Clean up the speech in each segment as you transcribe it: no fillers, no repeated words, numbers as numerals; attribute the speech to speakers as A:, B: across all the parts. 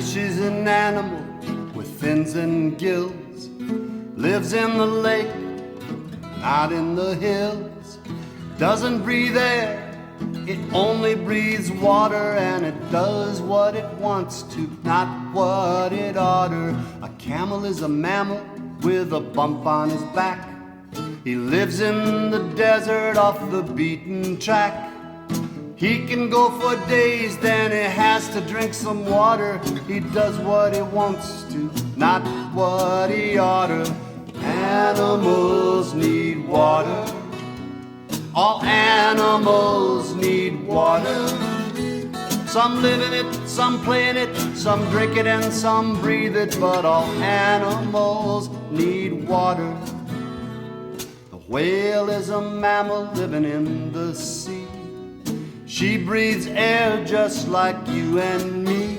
A: fish is an animal with fins and gills, lives in the lake, not in the hills. Doesn't breathe air, it only breathes water, and it does what it wants to, not what it oughter. A camel is a mammal with a bump on his back. He lives in the desert off the beaten track. He can go for days, then he has to drink some water. He does what he wants to, not what he oughter. Animals need water. All animals need water. Some live in it, some play in it, some drink it and some breathe it, but all animals need water. The whale is a mammal living in the sea. She breathes air just like you and me.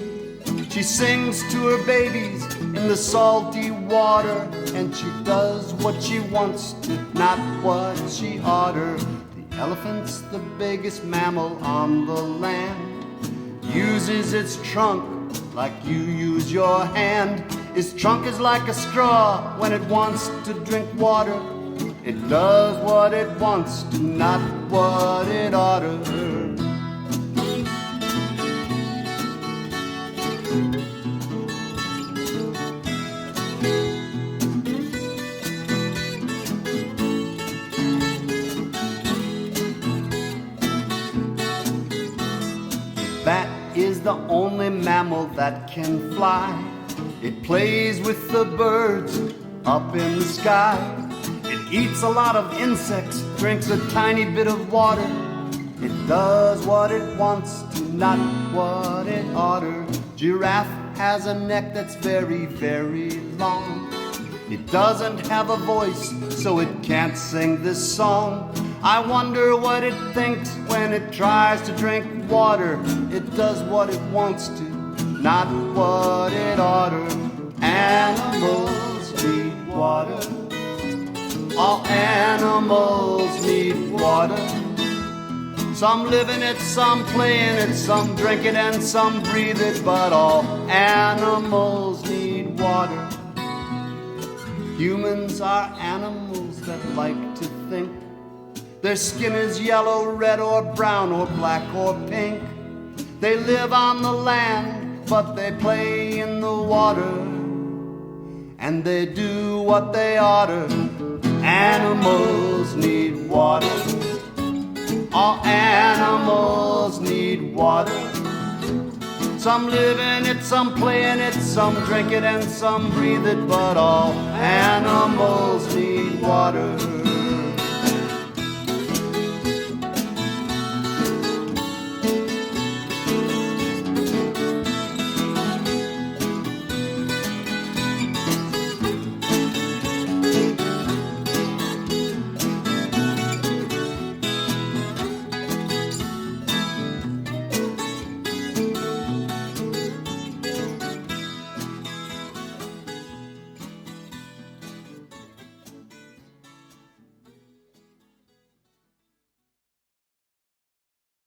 A: She sings to her babies in the salty water, and she does what she wants to, not what she oughter. The elephant's the biggest mammal on the land. Uses its trunk like you use your hand. Its trunk is like a straw when it wants to drink water. It does what it wants to, not what it oughter. Bat is the only mammal that can fly. It plays with the birds up in the sky. It eats a lot of insects, drinks a tiny bit of water. It does what it wants to, not what it oughter. Giraffe has a neck that's very, very long. It doesn't have a voice, so it can't sing this song. I wonder what it thinks when it tries to drink water. It does what it wants to, not what it oughter. Animals need water. All animals need water. Some live in it, some play in it, some drink it and some breathe it, but all animals need water. Humans are animals that like to think. Their skin is yellow, red, or brown, or black, or pink. They live on the land, but they play in the water, and they do what they oughter. Animals need water. All animals need water. Some live in it, some play in it, some drink it and some breathe it, but all animals need water.